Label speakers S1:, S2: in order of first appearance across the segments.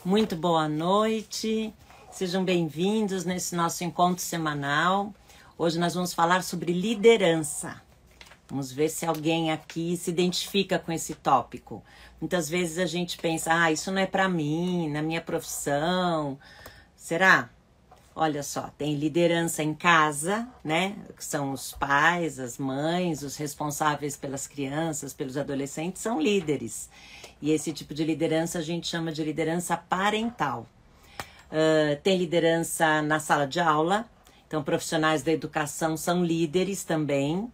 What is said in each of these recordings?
S1: Muito boa noite, sejam bem-vindos nesse nosso encontro semanal. Hoje nós vamos falar sobre liderança. Vamos ver se alguém aqui se identifica com esse tópico. Muitas vezes a gente pensa, isso não é para mim, na minha profissão. Será? Olha só, tem liderança em casa, né? Que são os pais, as mães, os responsáveis pelas crianças, pelos adolescentes, são líderes. E esse tipo de liderança a gente chama de liderança parental. Tem liderança na sala de aula, então profissionais da educação são líderes também.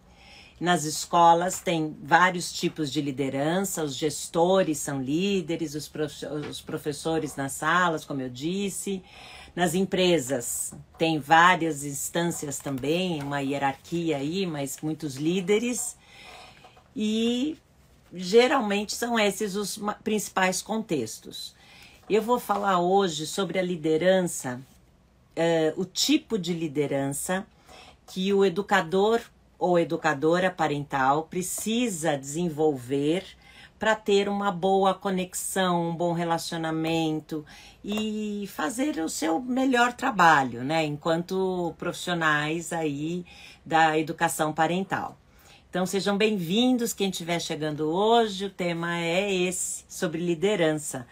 S1: Nas escolas tem vários tipos de liderança, os gestores são líderes, os professores nas salas, como eu disse. Nas empresas tem várias instâncias também, uma hierarquia aí, mas muitos líderes. E geralmente são esses os principais contextos. Eu vou falar hoje sobre a liderança, o tipo de liderança que o educador ou educadora parental precisa desenvolver para ter uma boa conexão, um bom relacionamento e fazer o seu melhor trabalho, né, enquanto profissionais aí da educação parental. Então sejam bem-vindos, quem estiver chegando hoje, o tema é esse, sobre liderança.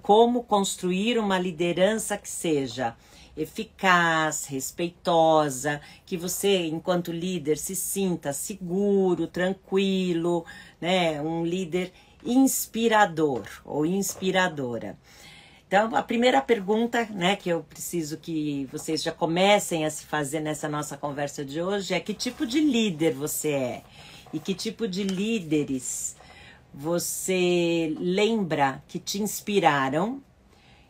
S1: Como construir uma liderança que seja eficaz, respeitosa, que você, enquanto líder, se sinta seguro, tranquilo, né? Um líder inspirador ou inspiradora. Então, a primeira pergunta, né, que eu preciso que vocês já comecem a se fazer nessa nossa conversa de hoje é: que tipo de líder você é? E que tipo de líderes você lembra que te inspiraram?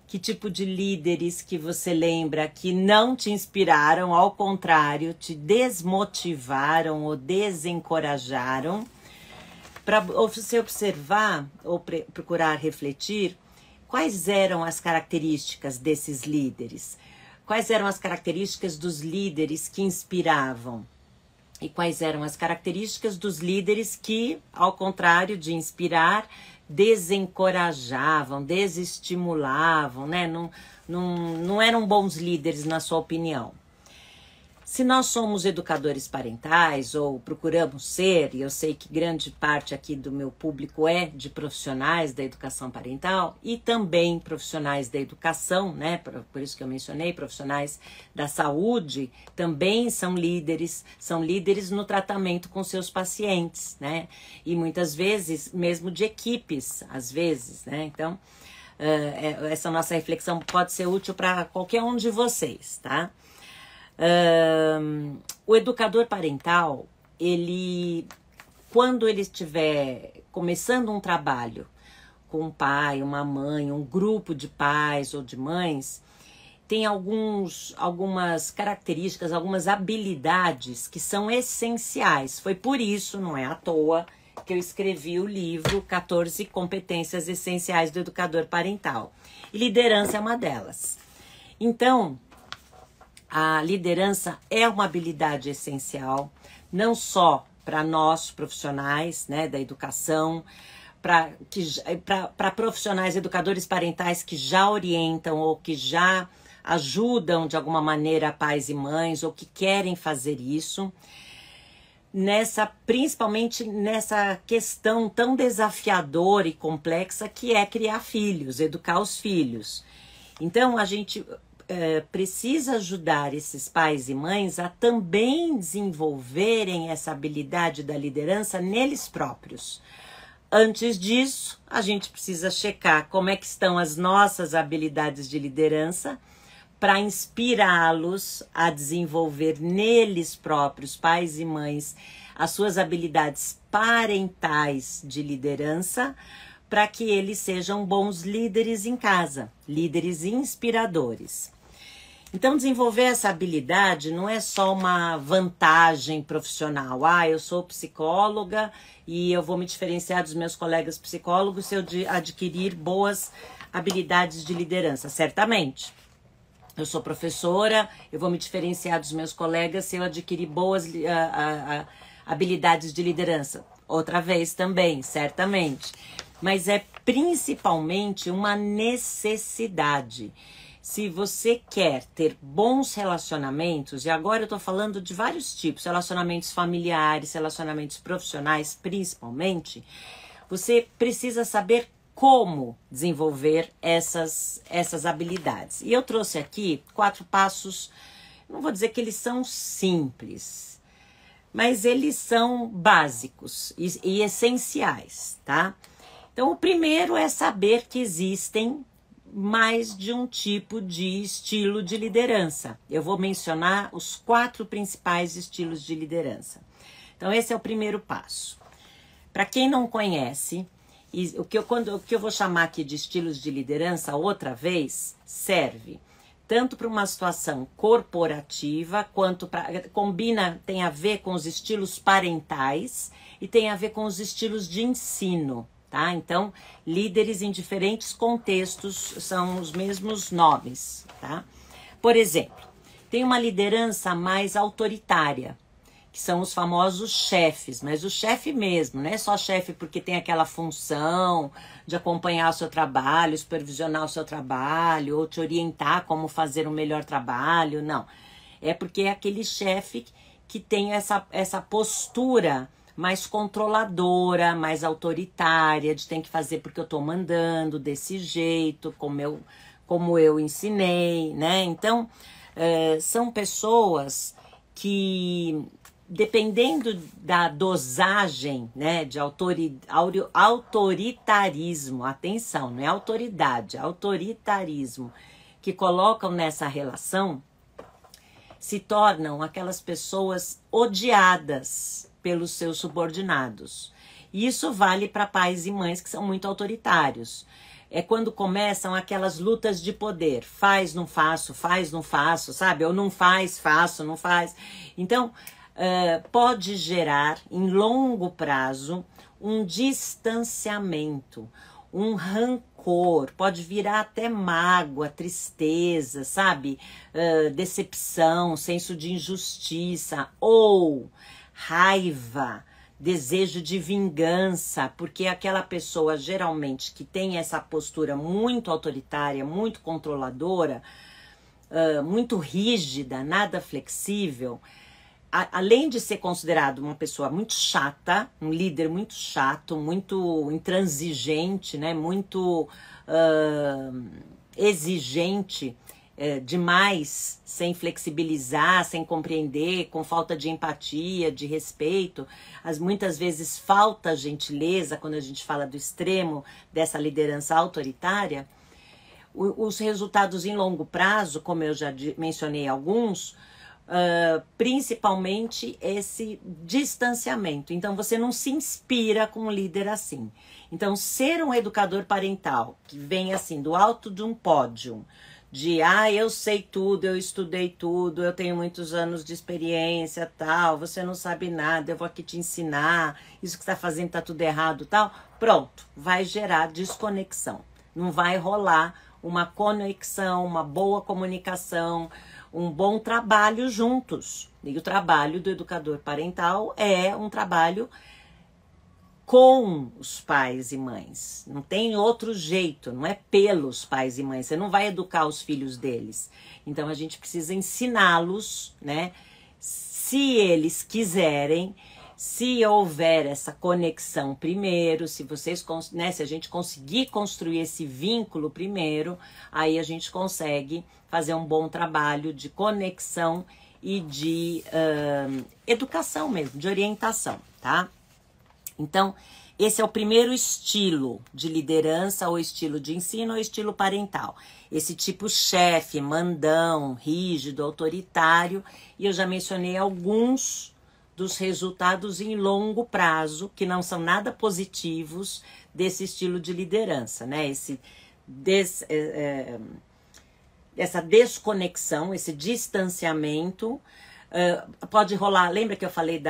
S1: Que tipo de líderes que você lembra que não te inspiraram, ao contrário, te desmotivaram ou desencorajaram? Para você observar ou procurar refletir quais eram as características desses líderes, quais eram as características dos líderes que inspiravam e quais eram as características dos líderes que, ao contrário de inspirar, desencorajavam, desestimulavam, né? Não eram bons líderes, na sua opinião. Se nós somos educadores parentais, ou procuramos ser, e eu sei que grande parte aqui do meu público é de profissionais da educação parental, e também profissionais da educação, né? Por isso que eu mencionei, profissionais da saúde, também são líderes no tratamento com seus pacientes, né? E muitas vezes, mesmo de equipes, às vezes, né? Então, essa nossa reflexão pode ser útil para qualquer um de vocês, tá? O educador parental, quando ele estiver começando um trabalho com um pai, uma mãe, um grupo de pais ou de mães, tem algumas características, algumas habilidades que são essenciais. Foi por isso, não é à toa, que eu escrevi o livro 14 Competências Essenciais do Educador Parental. E liderança é uma delas. Então, a liderança é uma habilidade essencial, não só para nós profissionais, né, da educação, para profissionais educadores parentais que já orientam ou que já ajudam de alguma maneira pais e mães ou que querem fazer isso, principalmente nessa questão tão desafiadora e complexa que é criar filhos, educar os filhos. Então a gente precisa ajudar esses pais e mães a também desenvolverem essa habilidade da liderança neles próprios. Antes disso, a gente precisa checar como é que estão as nossas habilidades de liderança para inspirá-los a desenvolver neles próprios, pais e mães, as suas habilidades parentais de liderança, para que eles sejam bons líderes em casa, líderes inspiradores. Então, desenvolver essa habilidade não é só uma vantagem profissional. Eu sou psicóloga e eu vou me diferenciar dos meus colegas psicólogos se eu adquirir boas habilidades de liderança. Certamente. Eu sou professora, eu vou me diferenciar dos meus colegas se eu adquirir boas habilidades de liderança. Outra vez também, certamente. mas é principalmente uma necessidade. Se você quer ter bons relacionamentos, e agora eu estou falando de vários tipos, relacionamentos familiares, relacionamentos profissionais principalmente, você precisa saber como desenvolver essas habilidades. E eu trouxe aqui 4 passos, não vou dizer que eles são simples, mas eles são básicos e essenciais, tá? Então, o primeiro é saber que existem mais de um tipo de estilo de liderança. Eu vou mencionar os 4 principais estilos de liderança. Então, esse é o primeiro passo. Para quem não conhece, o que eu vou chamar aqui de estilos de liderança outra vez, serve tanto para uma situação corporativa, quanto tem a ver com os estilos parentais e tem a ver com os estilos de ensino. Tá? Então, líderes em diferentes contextos são os mesmos nomes. Tá? Por exemplo, tem uma liderança mais autoritária, que são os famosos chefes, mas o chefe mesmo, não é só chefe porque tem aquela função de acompanhar o seu trabalho, supervisionar o seu trabalho, ou te orientar como fazer um melhor trabalho, não. É porque é aquele chefe que tem essa postura mais controladora, mais autoritária, de tem que fazer porque eu estou mandando desse jeito, como eu ensinei, né? Então, são pessoas que, dependendo da dosagem, né, de autoritarismo, atenção, não é autoridade, é autoritarismo, que colocam nessa relação, se tornam aquelas pessoas odiadas pelos seus subordinados. E isso vale para pais e mães que são muito autoritários. É quando começam aquelas lutas de poder. Faz, não faço, sabe? Ou não faz, faço, não faz. Então, pode gerar, em longo prazo, um distanciamento, um rancor, pode virar até mágoa, tristeza, sabe? Decepção, senso de injustiça ou raiva, desejo de vingança, porque aquela pessoa geralmente que tem essa postura muito autoritária, muito controladora, muito rígida, nada flexível, além de ser considerado uma pessoa muito chata, um líder muito chato, muito intransigente, né, muito exigente, demais, sem flexibilizar, sem compreender, com falta de empatia, de respeito, muitas vezes falta gentileza, quando a gente fala do extremo dessa liderança autoritária, os resultados em longo prazo, como eu já mencionei alguns, principalmente esse distanciamento. Então, você não se inspira com um líder assim. Então, ser um educador parental, que vem assim, do alto de um pódio, de, eu sei tudo, eu estudei tudo, eu tenho muitos anos de experiência, tal, você não sabe nada, eu vou aqui te ensinar, isso que você está fazendo está tudo errado, tal, pronto, vai gerar desconexão. Não vai rolar uma conexão, uma boa comunicação, um bom trabalho juntos. E o trabalho do educador parental é um trabalho com os pais e mães. Não tem outro jeito, não é pelos pais e mães. Você não vai educar os filhos deles. Então a gente precisa ensiná-los, né? Se eles quiserem, se houver essa conexão primeiro, se vocês, né, se a gente conseguir construir esse vínculo primeiro, aí a gente consegue fazer um bom trabalho de conexão e de educação mesmo, de orientação, tá? Então, esse é o primeiro estilo de liderança, ou estilo de ensino, ou estilo parental. Esse tipo chefe, mandão, rígido, autoritário, e eu já mencionei alguns dos resultados em longo prazo, que não são nada positivos desse estilo de liderança, né? Essa desconexão, esse distanciamento, pode rolar, lembra que eu falei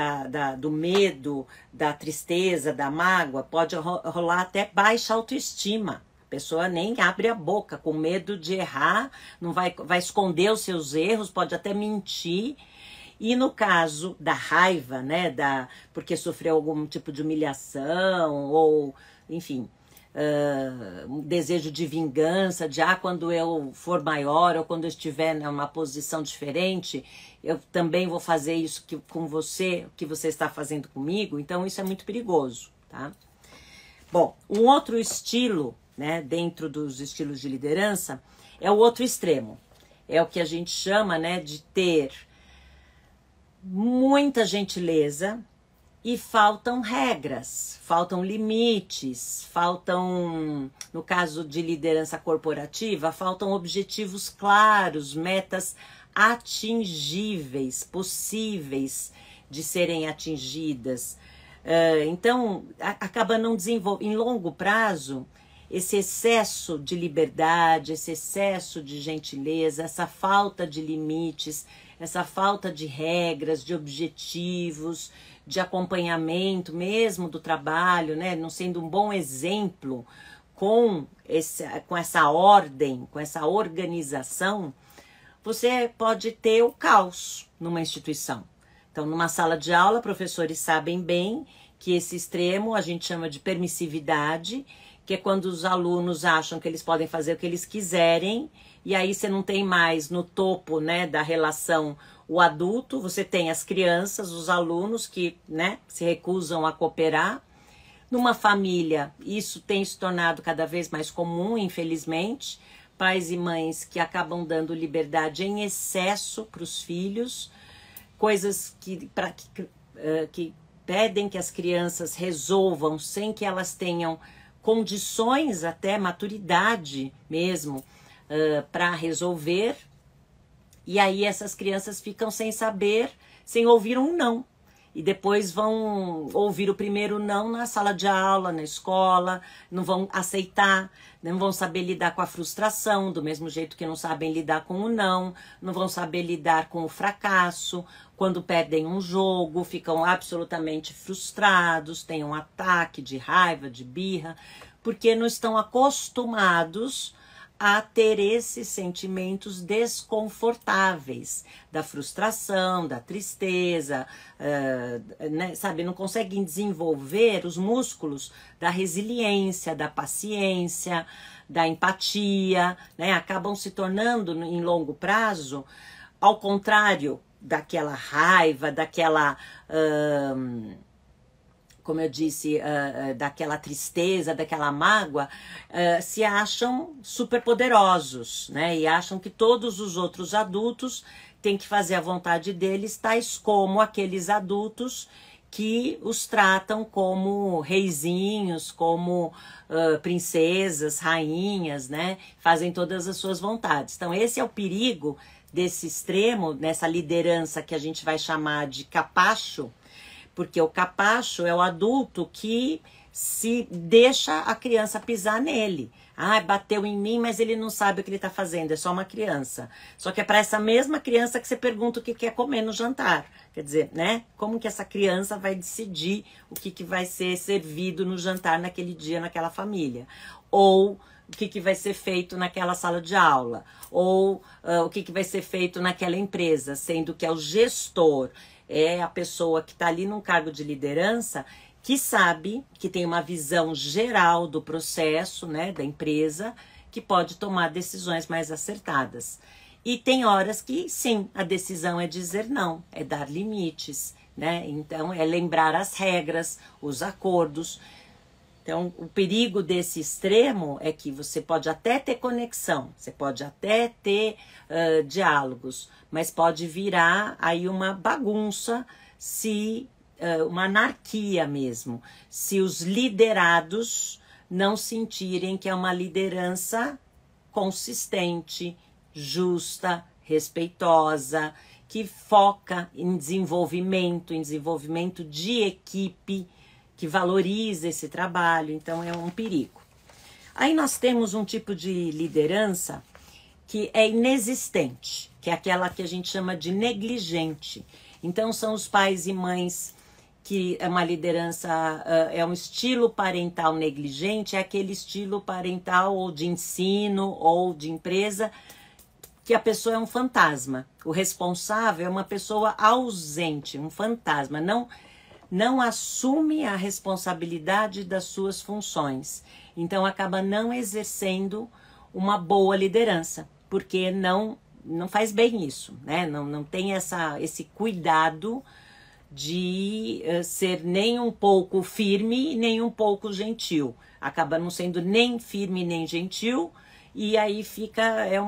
S1: do medo, da tristeza, da mágoa? Pode rolar até baixa autoestima. A pessoa nem abre a boca, com medo de errar, não vai esconder os seus erros, pode até mentir. E no caso da raiva, né, porque sofreu algum tipo de humilhação, ou, enfim, um desejo de vingança, de quando eu for maior ou quando eu estiver numa posição diferente, eu também vou fazer isso com você, o que você está fazendo comigo. Então isso é muito perigoso, tá? Bom, um outro estilo, né, dentro dos estilos de liderança, é o outro extremo. É o que a gente chama, né, de ter muita gentileza e faltam regras, faltam limites, faltam, no caso de liderança corporativa, faltam objetivos claros, metas atingíveis, possíveis de serem atingidas. Então, acaba não desenvolvendo, em longo prazo, esse excesso de liberdade, esse excesso de gentileza, essa falta de limites, essa falta de regras, de objetivos, de acompanhamento mesmo do trabalho, né? Não sendo um bom exemplo com essa ordem, com essa organização, você pode ter o caos numa instituição. Então, numa sala de aula, professores sabem bem que esse extremo a gente chama de permissividade, que é quando os alunos acham que eles podem fazer o que eles quiserem, e aí você não tem mais no topo, né, da relação o adulto, você tem as crianças, os alunos que, né, se recusam a cooperar. Numa família, isso tem se tornado cada vez mais comum, infelizmente, pais e mães que acabam dando liberdade em excesso para os filhos, coisas que pedem que as crianças resolvam sem que elas tenham condições, até maturidade mesmo, para resolver. E aí essas crianças ficam sem saber, sem ouvir um não. E depois vão ouvir o primeiro não na sala de aula, na escola, não vão aceitar, não vão saber lidar com a frustração, do mesmo jeito que não sabem lidar com o não vão saber lidar com o fracasso. Quando perdem um jogo, ficam absolutamente frustrados, têm um ataque de raiva, de birra, porque não estão acostumados a ter esses sentimentos desconfortáveis, da frustração, da tristeza, né, sabe? Não conseguem desenvolver os músculos da resiliência, da paciência, da empatia, né? Acabam se tornando, em longo prazo, ao contrário daquela raiva, daquela... como eu disse, daquela tristeza, daquela mágoa, se acham superpoderosos, né? E acham que todos os outros adultos têm que fazer a vontade deles, tais como aqueles adultos que os tratam como reizinhos, como princesas, rainhas, né? Fazem todas as suas vontades. Então, esse é o perigo desse extremo, nessa liderança que a gente vai chamar de capacho, porque o capacho é o adulto que se deixa a criança pisar nele. Bateu em mim, mas ele não sabe o que ele está fazendo, é só uma criança. Só que é para essa mesma criança que você pergunta o que quer comer no jantar. Quer dizer, né? Como que essa criança vai decidir o que vai ser servido no jantar naquele dia, naquela família? Ou o que vai ser feito naquela sala de aula? Ou o que vai ser feito naquela empresa, sendo que é o gestor, é a pessoa que está ali num cargo de liderança, que sabe, que tem uma visão geral do processo, né, da empresa, que pode tomar decisões mais acertadas. E tem horas que, sim, a decisão é dizer não, é dar limites, né? Então, é lembrar as regras, os acordos. Então, o perigo desse extremo é que você pode até ter conexão, você pode até ter diálogos, mas pode virar aí uma bagunça, uma anarquia mesmo, se os liderados não sentirem que é uma liderança consistente, justa, respeitosa, que foca em desenvolvimento de equipe, que valoriza esse trabalho. Então é um perigo. Aí nós temos um tipo de liderança que é inexistente, que é aquela que a gente chama de negligente. Então são os pais e mães que é uma liderança, é um estilo parental negligente, é aquele estilo parental ou de ensino ou de empresa que a pessoa é um fantasma. O responsável é uma pessoa ausente, um fantasma, não assume a responsabilidade das suas funções. então acaba não exercendo uma boa liderança, porque não faz bem isso, né? Não tem esse cuidado de ser nem um pouco firme, nem um pouco gentil. Acaba não sendo nem firme, nem gentil, e aí é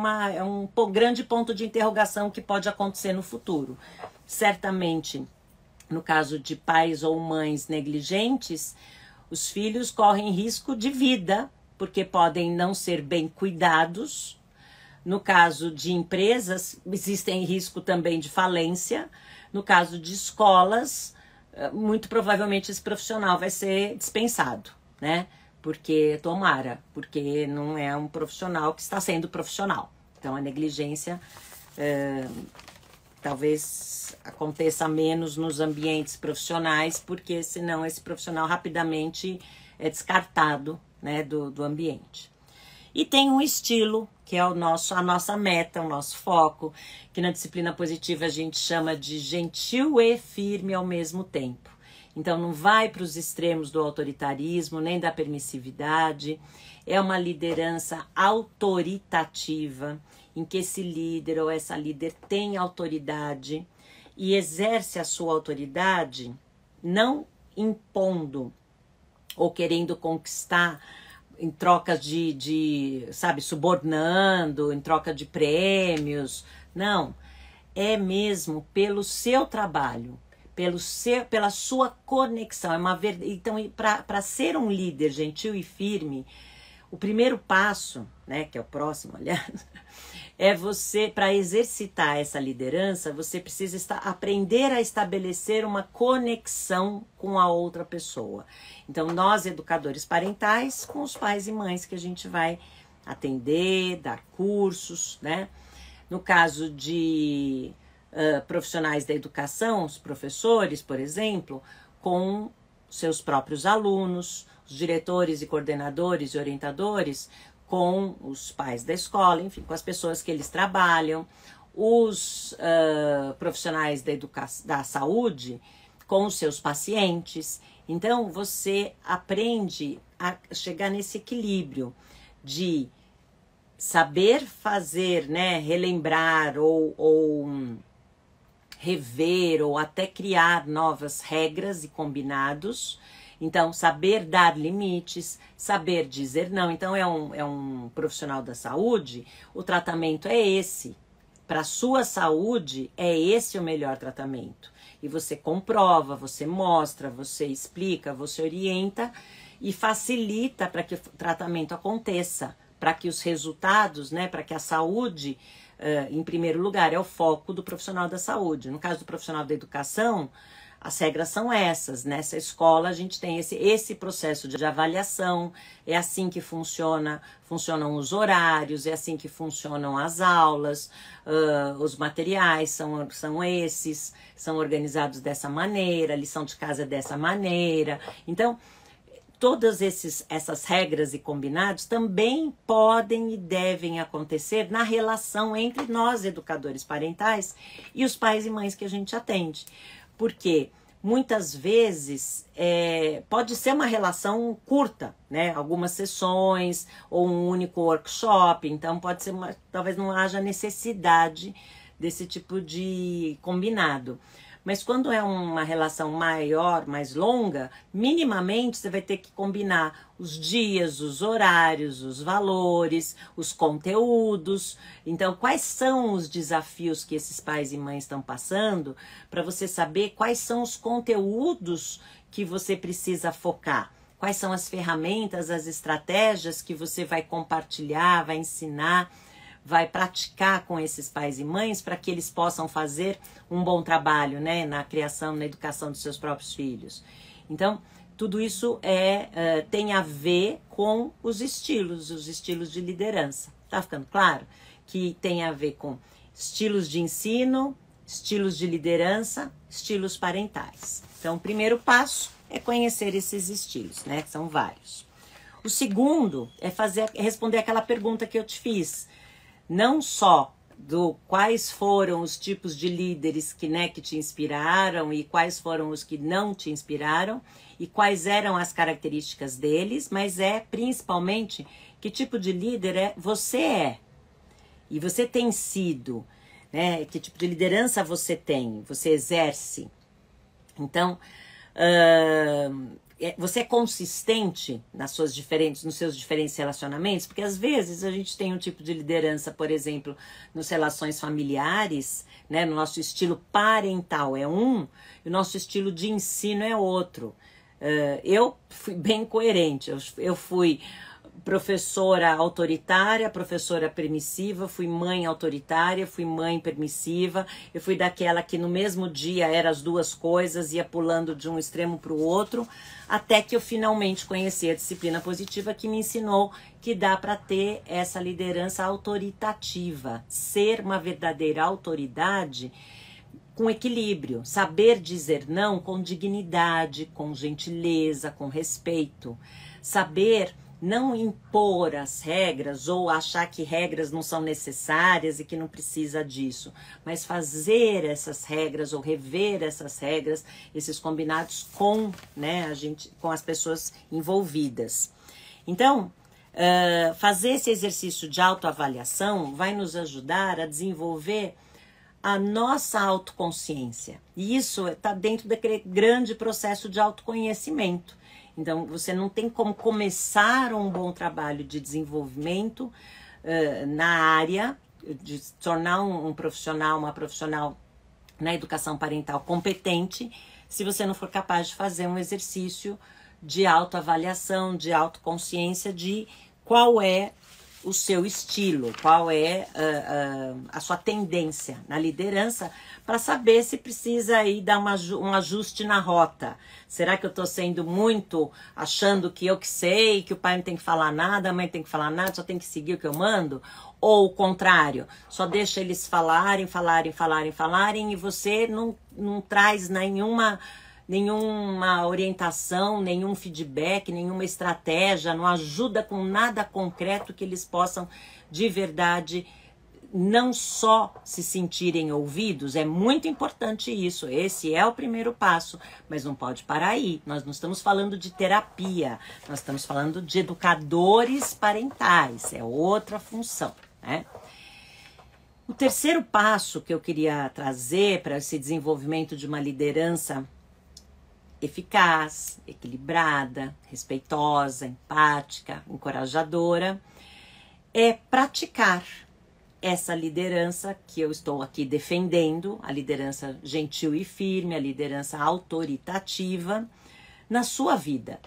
S1: um grande ponto de interrogação que pode acontecer no futuro. Certamente, no caso de pais ou mães negligentes, os filhos correm risco de vida, porque podem não ser bem cuidados. No caso de empresas, existem risco também de falência. No caso de escolas, muito provavelmente esse profissional vai ser dispensado, né? Porque não é um profissional que está sendo profissional. Então, a negligência talvez aconteça menos nos ambientes profissionais, porque senão esse profissional rapidamente é descartado, né, do ambiente. E tem um estilo, que é a nossa meta, o nosso foco, que na disciplina positiva a gente chama de gentil e firme ao mesmo tempo. Então não vai para os extremos do autoritarismo, nem da permissividade. É uma liderança autoritativa, em que esse líder ou essa líder tem autoridade e exerce a sua autoridade não impondo ou querendo conquistar em troca sabe, subornando, em troca de prêmios. Não, é mesmo pelo seu trabalho, pela sua conexão. Então, para ser um líder gentil e firme, o primeiro passo, né, que é o próximo, aliás, é você, para exercitar essa liderança, você precisa aprender a estabelecer uma conexão com a outra pessoa. Então, nós, educadores parentais, com os pais e mães que a gente vai atender, dar cursos, né? No caso de profissionais da educação, os professores, por exemplo, com seus próprios alunos, os diretores e coordenadores e orientadores, com os pais da escola, enfim, com as pessoas que eles trabalham, os profissionais da saúde, com os seus pacientes. Então, você aprende a chegar nesse equilíbrio de saber fazer, né, relembrar ou rever ou até criar novas regras e combinados. Então, saber dar limites, saber dizer não. Então, é um profissional da saúde, o tratamento é esse. Para a sua saúde, é esse o melhor tratamento. E você comprova, você mostra, você explica, você orienta e facilita para que o tratamento aconteça, para que os resultados, né, para que a saúde, em primeiro lugar, é o foco do profissional da saúde. No caso do profissional da educação, as regras são essas. Nessa escola a gente tem esse processo de avaliação, é assim que funcionam os horários, é assim que funcionam as aulas, os materiais são esses, são organizados dessa maneira, a lição de casa é dessa maneira. Então, todas essas regras e combinados também podem e devem acontecer na relação entre nós, educadores parentais, e os pais e mães que a gente atende. Porque muitas vezes pode ser uma relação curta, né? Algumas sessões ou um único workshop, então pode ser talvez não haja necessidade desse tipo de combinado. Mas quando é uma relação maior, mais longa, minimamente você vai ter que combinar os dias, os horários, os valores, os conteúdos. Então, quais são os desafios que esses pais e mães estão passando para você saber quais são os conteúdos que você precisa focar? Quais são as ferramentas, as estratégias que você vai compartilhar, vai ensinar, vai praticar com esses pais e mães para que eles possam fazer um bom trabalho, né, na criação, na educação dos seus próprios filhos. Então, tudo isso tem a ver com os estilos de liderança. Tá ficando claro? Que tem a ver com estilos de ensino, estilos de liderança, estilos parentais. Então, o primeiro passo é conhecer esses estilos, né, que são vários. O segundo é responder aquela pergunta que eu te fiz. Não só quais foram os tipos de líderes que te inspiraram e quais foram os que não te inspiraram, e quais eram as características deles, mas é principalmente que tipo de líder você é. E você tem sido, né? Que tipo de liderança você tem, você exerce. Então, você é consistente nos seus diferentes relacionamentos, porque às vezes a gente tem um tipo de liderança, por exemplo, nas relações familiares, né? No nosso estilo parental é um, e o nosso estilo de ensino é outro. Eu fui bem coerente, eu fui professora autoritária, professora permissiva, fui mãe autoritária, fui mãe permissiva, eu fui daquela que no mesmo dia era as duas coisas, ia pulando de um extremo para o outro, até que eu finalmente conheci a disciplina positiva que me ensinou que dá para ter essa liderança autoritativa, ser uma verdadeira autoridade com equilíbrio, saber dizer não com dignidade, com gentileza, com respeito, saber não impor as regras ou achar que regras não são necessárias e que não precisa disso, mas fazer essas regras ou rever essas regras, esses combinados com, né, com as pessoas envolvidas. Então, fazer esse exercício de autoavaliação vai nos ajudar a desenvolver a nossa autoconsciência. E isso está dentro daquele grande processo de autoconhecimento. Então, você não tem como começar um bom trabalho de desenvolvimento na área, de se tornar um profissional, uma profissional na educação parental competente, se você não for capaz de fazer um exercício de autoavaliação, de autoconsciência, de qual é o seu estilo, qual é a sua tendência na liderança, para saber se precisa aí dar um ajuste na rota. Será que eu estou sendo muito achando que eu que sei, que o pai não tem que falar nada, a mãe tem que falar nada, só tem que seguir o que eu mando? Ou o contrário, só deixa eles falarem e você não traz nenhuma orientação, nenhum feedback, nenhuma estratégia, não ajuda com nada concreto que eles possam de verdade não só se sentirem ouvidos, é muito importante isso, esse é o primeiro passo, mas não pode parar aí. Nós não estamos falando de terapia, nós estamos falando de educadores parentais, é outra função, né? O terceiro passo que eu queria trazer para esse desenvolvimento de uma liderança eficaz, equilibrada, respeitosa, empática, encorajadora, é praticar essa liderança que eu estou aqui defendendo, a liderança gentil e firme, a liderança autoritativa na sua vida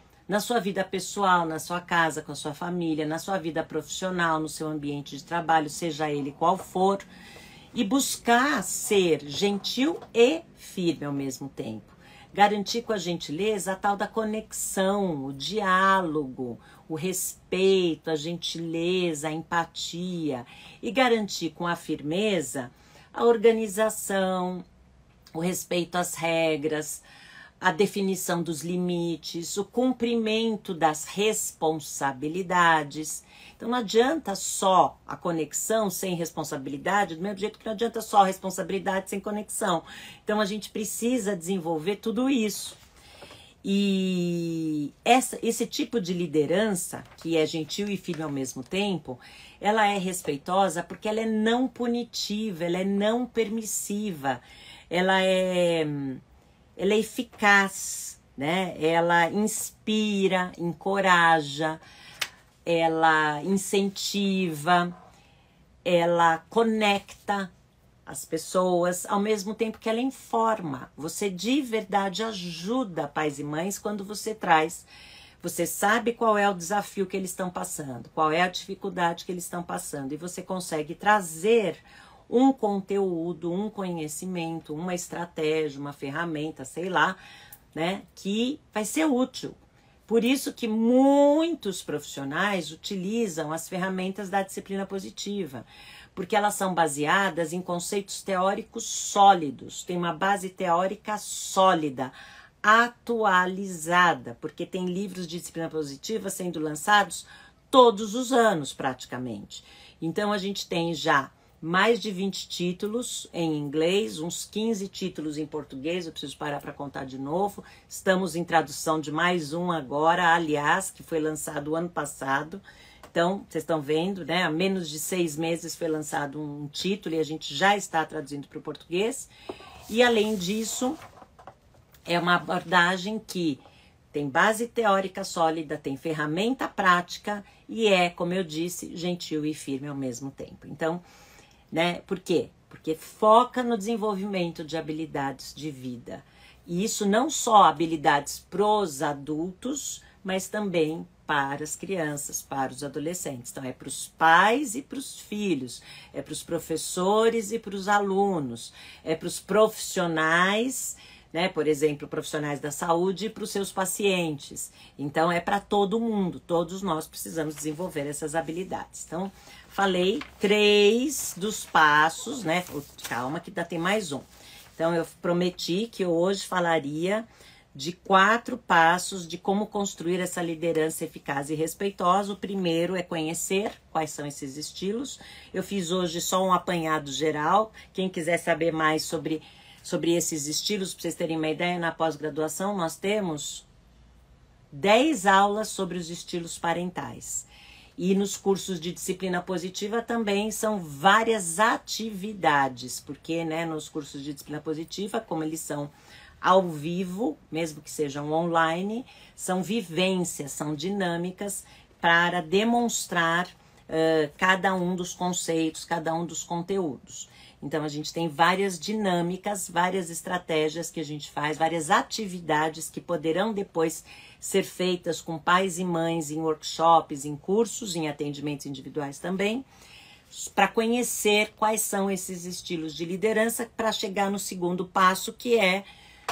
S1: pessoal, na sua casa, com a sua família, na sua vida profissional, no seu ambiente de trabalho, seja ele qual for, e buscar ser gentil e firme ao mesmo tempo. Garantir com a gentileza a tal da conexão, o diálogo, o respeito, a gentileza, a empatia. E garantir com a firmeza a organização, o respeito às regras, a definição dos limites, o cumprimento das responsabilidades. Então não adianta só a conexão sem responsabilidade, do mesmo jeito que não adianta só a responsabilidade sem conexão. Então a gente precisa desenvolver tudo isso. E esse tipo de liderança, que é gentil e firme ao mesmo tempo, ela é respeitosa porque ela é não punitiva, ela é não permissiva, ela é eficaz, né? Ela inspira, encoraja, ela incentiva, ela conecta as pessoas, ao mesmo tempo que ela informa. Você de verdade ajuda pais e mães quando você traz. Você sabe qual é o desafio que eles estão passando, qual é a dificuldade que eles estão passando, e você consegue trazer um conteúdo, um conhecimento, uma estratégia, uma ferramenta, sei lá, né, que vai ser útil. Por isso que muitos profissionais utilizam as ferramentas da disciplina positiva, porque elas são baseadas em conceitos teóricos sólidos, tem uma base teórica sólida, atualizada, porque tem livros de disciplina positiva sendo lançados todos os anos praticamente. Então a gente tem já mais de 20 títulos em inglês, uns 15 títulos em português, eu preciso parar para contar de novo. Estamos em tradução de mais um agora, aliás, que foi lançado ano passado. Então, vocês estão vendo, né? Há menos de 6 meses foi lançado um título e a gente já está traduzindo para o português. E, além disso, é uma abordagem que tem base teórica sólida, tem ferramenta prática e é, como eu disse, gentil e firme ao mesmo tempo. Então, né? Por quê? Porque foca no desenvolvimento de habilidades de vida. E isso não só habilidades para os adultos, mas também para as crianças, para os adolescentes. Então, é para os pais e para os filhos, é para os professores e para os alunos, é para os profissionais, né? Por exemplo, profissionais da saúde e para os seus pacientes. Então, é para todo mundo, todos nós precisamos desenvolver essas habilidades. Então, falei 3 dos passos, né? Calma que ainda tem mais um. Então, eu prometi que eu hoje falaria de 4 passos de como construir essa liderança eficaz e respeitosa. O primeiro é conhecer quais são esses estilos. Eu fiz hoje só um apanhado geral. Quem quiser saber mais sobre esses estilos, para vocês terem uma ideia, na pós-graduação nós temos 10 aulas sobre os estilos parentais. E nos cursos de disciplina positiva também são várias atividades, porque, né, nos cursos de disciplina positiva, como eles são ao vivo, mesmo que sejam online, são vivências, são dinâmicas para demonstrar cada um dos conceitos, cada um dos conteúdos. Então, a gente tem várias dinâmicas, várias estratégias que a gente faz, várias atividades que poderão depois ser feitas com pais e mães em workshops, em cursos, em atendimentos individuais também, para conhecer quais são esses estilos de liderança, para chegar no segundo passo, que é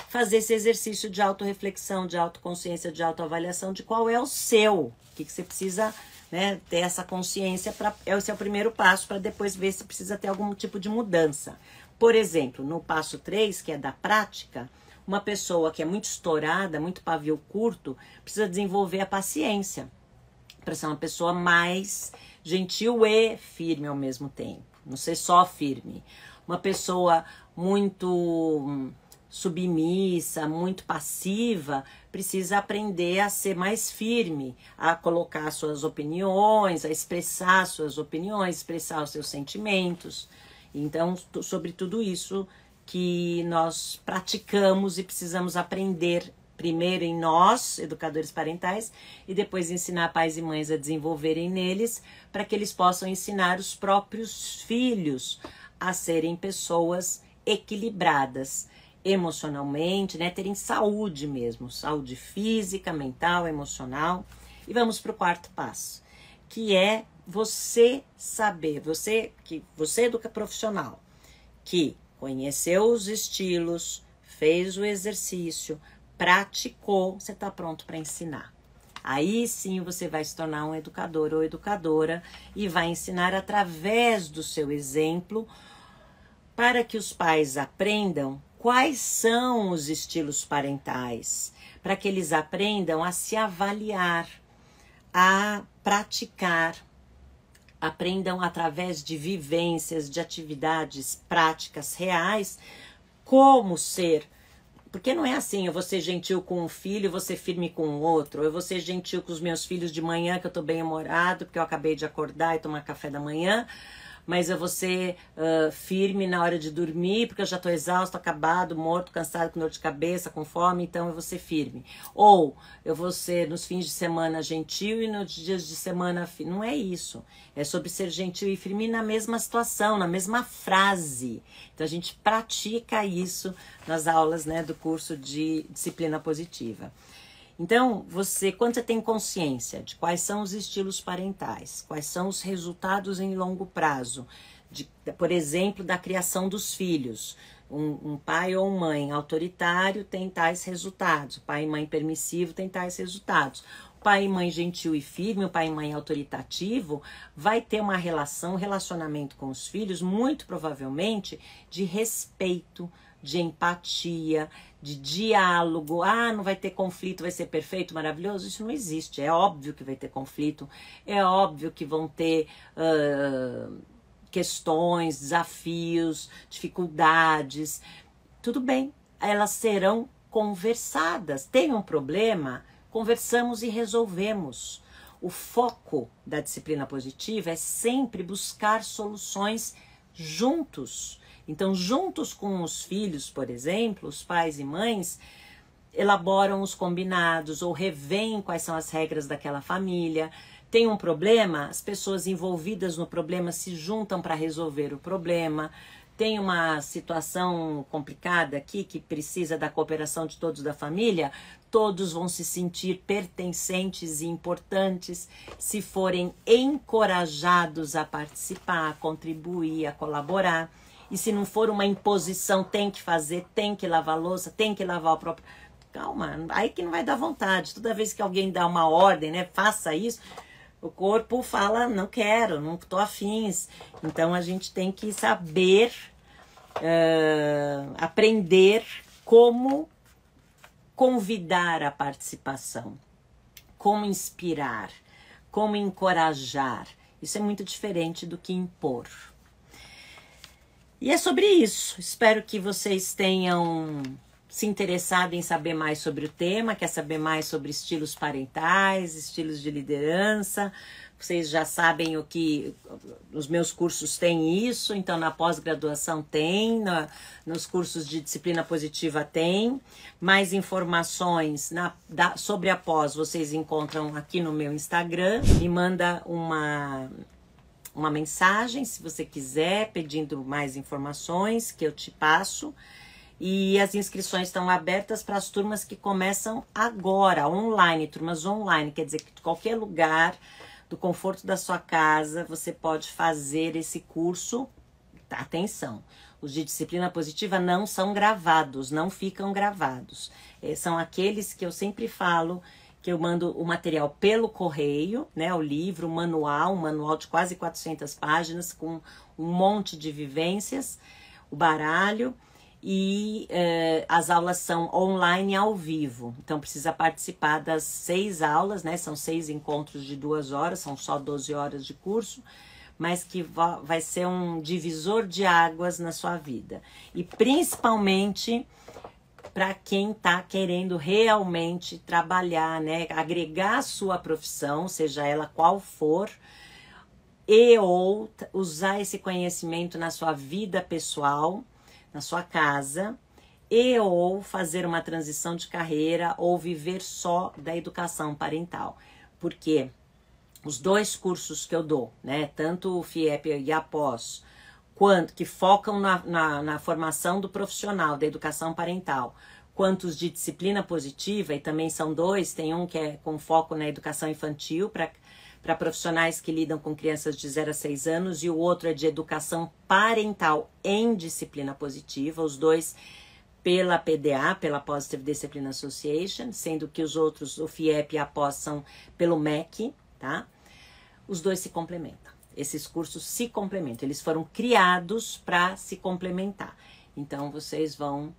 S1: fazer esse exercício de autorreflexão, de autoconsciência, de autoavaliação, de qual é o seu, o que você precisa, né, ter essa consciência. Esse é o primeiro passo para depois ver se precisa ter algum tipo de mudança. Por exemplo, no passo 3, que é da prática, uma pessoa que é muito estourada, muito pavio curto, precisa desenvolver a paciência para ser uma pessoa mais gentil e firme ao mesmo tempo. Não ser só firme. Uma pessoa muito submissa, muito passiva, precisa aprender a ser mais firme, a colocar suas opiniões, a expressar suas opiniões, expressar os seus sentimentos. Então, sobre tudo isso que nós praticamos e precisamos aprender primeiro em nós, educadores parentais, e depois ensinar pais e mães a desenvolverem neles, para que eles possam ensinar os próprios filhos a serem pessoas equilibradas emocionalmente, né, terem saúde mesmo, saúde física, mental, emocional. E vamos para o 4º passo, que é você saber, você educa profissional, que conheceu os estilos, fez o exercício, praticou, você está pronto para ensinar. Aí sim você vai se tornar um educador ou educadora e vai ensinar através do seu exemplo, para que os pais aprendam quais são os estilos parentais, para que eles aprendam a se avaliar, a praticar, aprendam através de vivências, de atividades práticas reais, como ser. Porque não é assim, eu vou ser gentil com um filho, eu vou ser firme com o outro, eu vou ser gentil com os meus filhos de manhã, que eu tô bem-humorado, porque eu acabei de acordar e tomar café da manhã, mas eu vou ser firme na hora de dormir, porque eu já estou exausto, acabado, morto, cansado, com dor de cabeça, com fome, então eu vou ser firme. Ou eu vou ser nos fins de semana gentil e nos dias de semana firme. Não é isso. É sobre ser gentil e firme na mesma situação, na mesma frase. Então a gente pratica isso nas aulas, né, do curso de disciplina positiva. Então, quando você tem consciência de quais são os estilos parentais, quais são os resultados em longo prazo, por exemplo, da criação dos filhos, um pai ou mãe autoritário tem tais resultados, o pai e mãe permissivo tem tais resultados. O pai e mãe gentil e firme, o pai e mãe autoritativo, vai ter um relacionamento com os filhos, muito provavelmente, de respeito, de empatia, de diálogo. Não vai ter conflito, vai ser perfeito, maravilhoso. Isso não existe. É óbvio que vai ter conflito, é óbvio que vão ter questões, desafios, dificuldades, tudo bem, elas serão conversadas. Tem um problema, conversamos e resolvemos. O foco da disciplina positiva é sempre buscar soluções juntos. Então, juntos com os filhos, por exemplo, os pais e mães elaboram os combinados ou revêem quais são as regras daquela família. Tem um problema, as pessoas envolvidas no problema se juntam para resolver o problema. Tem uma situação complicada aqui que precisa da cooperação de todos da família, todos vão se sentir pertencentes e importantes se forem encorajados a participar, a contribuir, a colaborar. E se não for uma imposição, tem que fazer, tem que lavar a louça, tem que lavar o próprio... Calma, aí que não vai dar vontade. Toda vez que alguém dá uma ordem, né, faça isso, o corpo fala, não quero, não estou afins. Então a gente tem que saber, aprender como convidar a participação, como inspirar, como encorajar. Isso é muito diferente do que impor. E é sobre isso. Espero que vocês tenham se interessado em saber mais sobre o tema, quer saber mais sobre estilos parentais, estilos de liderança. Vocês já sabem o que os meus cursos têm isso, então na pós-graduação tem, nos cursos de disciplina positiva tem. Mais informações sobre a pós vocês encontram aqui no meu Instagram. Me manda uma mensagem, se você quiser, pedindo mais informações que eu te passo. E as inscrições estão abertas para as turmas que começam agora, online, turmas online, quer dizer que de qualquer lugar, do conforto da sua casa, você pode fazer esse curso. Atenção, os de disciplina positiva não são gravados, não ficam gravados. São aqueles que eu sempre falo, que eu mando o material pelo correio, né, o livro, um manual de quase 400 páginas, com um monte de vivências, o baralho, e as aulas são online ao vivo. Então precisa participar das 6 aulas, né, são 6 encontros de 2 horas, são só 12 horas de curso, mas que vai ser um divisor de águas na sua vida. E principalmente para quem está querendo realmente trabalhar, né? Agregar a sua profissão, seja ela qual for, e ou usar esse conhecimento na sua vida pessoal, na sua casa, e ou fazer uma transição de carreira ou viver só da educação parental. Porque os 2 cursos que eu dou, né? Tanto o FIEP e a pós, quanto que focam na formação do profissional da educação parental, quanto os de disciplina positiva, e também são 2, tem um que é com foco na educação infantil, para profissionais que lidam com crianças de 0 a 6 anos, e o outro é de educação parental em disciplina positiva, os 2 pela PDA, pela Positive Discipline Association, sendo que os outros, o FIEP e a pós, são pelo MEC, tá? Os 2 se complementam. Esses cursos se complementam, eles foram criados para se complementar. Então, vocês vão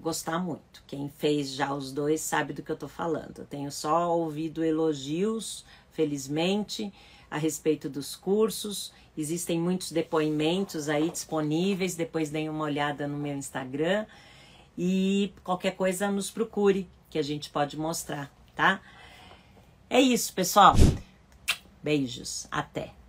S1: gostar muito. Quem fez já os 2 sabe do que eu tô falando. Eu tenho só ouvido elogios, felizmente, a respeito dos cursos. Existem muitos depoimentos aí disponíveis, depois deem uma olhada no meu Instagram. E qualquer coisa nos procure, que a gente pode mostrar, tá? É isso, pessoal. Beijos, até!